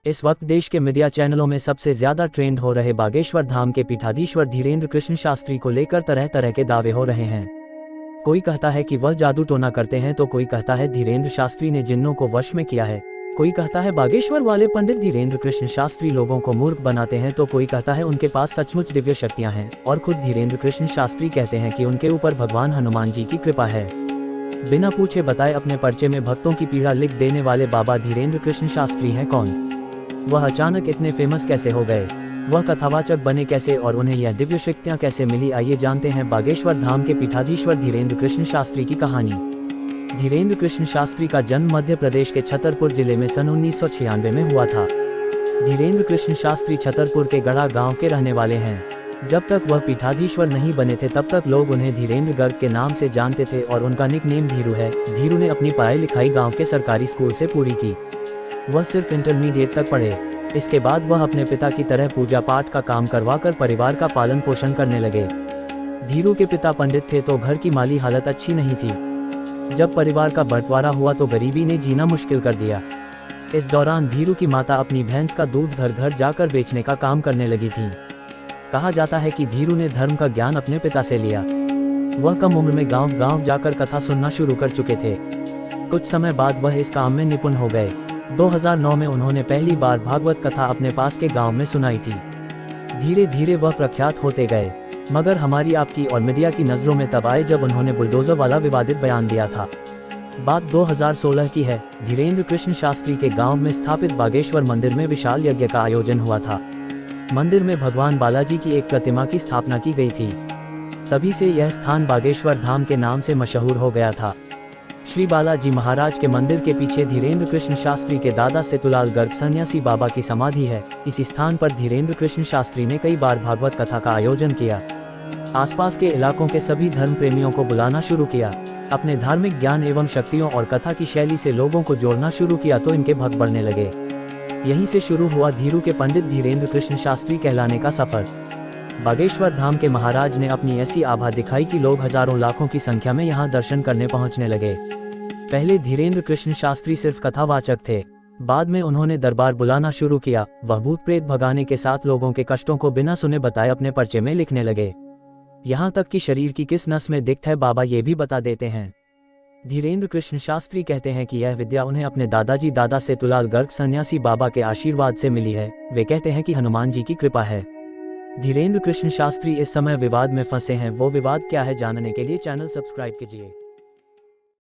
इस वक्त देश के मीडिया चैनलों में सबसे ज्यादा ट्रेंड हो रहे बागेश्वर धाम के पीठाधीश्वर धीरेन्द्र कृष्ण शास्त्री को लेकर तरह तरह के दावे हो रहे हैं। कोई कहता है कि वह जादू टोना करते हैं, तो कोई कहता है धीरेन्द्र शास्त्री ने जिन्नों को वश में किया है। कोई कहता है बागेश्वर वाले पंडित धीरेन्द्र कृष्ण शास्त्री लोगों को मूर्ख बनाते हैं, तो कोई कहता है उनके पास सचमुच दिव्य शक्तियां हैं। और खुद धीरेन्द्र कृष्ण शास्त्री कहते हैं कि उनके ऊपर भगवान हनुमान जी की कृपा है। बिना पूछे बताए अपने पर्चे में भक्तों की पीड़ा लिख देने वाले बाबा धीरेन्द्र कृष्ण शास्त्री हैं कौन? वह अचानक इतने फेमस कैसे हो गए? वह कथावाचक बने कैसे और उन्हें यह दिव्य शक्तियां कैसे मिली? आइए जानते हैं बागेश्वर धाम के पीठाधीश्वर धीरेन्द्र कृष्ण शास्त्री की कहानी। धीरेन्द्र कृष्ण शास्त्री का जन्म मध्य प्रदेश के छतरपुर जिले में सन 1996 में हुआ था। धीरेन्द्र कृष्ण शास्त्री छतरपुर के गढ़ा गांव के रहने वाले हैं। जब तक वह पीठाधीश्वर नहीं बने थे तब तक लोग उन्हें धीरेन्द्र गर्ग के नाम से जानते थे और उनका निक नेम धीरू है। धीरू ने अपनी पढ़ाई लिखाई गांव के सरकारी स्कूल से पूरी की। वह सिर्फ इंटरमीडिएट तक पढ़े। इसके बाद वह अपने पिता की तरह पूजा पाठ का काम करवाकर परिवार का पालन पोषण करने लगे। धीरू के पिता पंडित थे तो घर की माली हालत अच्छी नहीं थी। जब परिवार का बंटवारा हुआ तो गरीबी ने जीना मुश्किल कर दिया। इस दौरान धीरू की माता अपनी भैंस का दूध घर घर जाकर बेचने का काम करने लगी थी। कहा जाता है कि धीरू ने धर्म का ज्ञान अपने पिता से लिया। वह कम उम्र में गांव गांव जाकर कथा सुनना शुरू कर चुके थे। कुछ समय बाद वह इस काम में निपुण हो गए। 2009 में उन्होंने पहली बार भागवत कथा अपने पास के गांव में सुनाई थी। धीरे धीरे वह प्रख्यात होते गए, मगर हमारी, आपकी और मीडिया की नज़रों में तब आए जब उन्होंने बुलडोजर वाला विवादित बयान दिया था। बात 2016 की है। धीरेन्द्र कृष्ण शास्त्री के गांव में स्थापित बागेश्वर मंदिर में विशाल यज्ञ का आयोजन हुआ था। मंदिर में भगवान बालाजी की एक प्रतिमा की स्थापना की गई थी। तभी से यह स्थान बागेश्वर धाम के नाम से मशहूर हो गया था। श्री बालाजी महाराज के मंदिर के पीछे धीरेन्द्र कृष्ण शास्त्री के दादा सेतुलाल गर्ग सन्यासी बाबा की समाधि है। इस स्थान पर धीरेन्द्र कृष्ण शास्त्री ने कई बार भागवत कथा का आयोजन किया। आसपास के इलाकों के सभी धर्म प्रेमियों को बुलाना शुरू किया। अपने धार्मिक ज्ञान एवं शक्तियों और कथा की शैली से लोगों को जोड़ना शुरू किया तो इनके भक्त बढ़ने लगे। यहीं से शुरू हुआ धीरू के पंडित धीरेन्द्र कृष्ण शास्त्री कहलाने का सफर। बागेश्वर धाम के महाराज ने अपनी ऐसी आभा दिखाई कि लोग हजारों लाखों की संख्या में यहां दर्शन करने पहुंचने लगे। पहले धीरेन्द्र कृष्ण शास्त्री सिर्फ कथावाचक थे। बाद में उन्होंने दरबार बुलाना शुरू किया। वह भूत प्रेत भगाने के साथ लोगों के कष्टों को बिना सुने बताए अपने पर्चे में लिखने लगे। यहाँ तक कि शरीर की किस नस में दिक्कत है बाबा ये भी बता देते हैं। धीरेन्द्र कृष्ण शास्त्री कहते हैं कि यह विद्या उन्हें अपने दादाजी दादा सेतुलाल गर्ग सन्यासी बाबा के आशीर्वाद से मिली है। वे कहते हैं कि हनुमान जी की कृपा है। धीरेन्द्र कृष्ण शास्त्री इस समय विवाद में फंसे हैं। वो विवाद क्या है, जानने के लिए चैनल सब्सक्राइब कीजिए।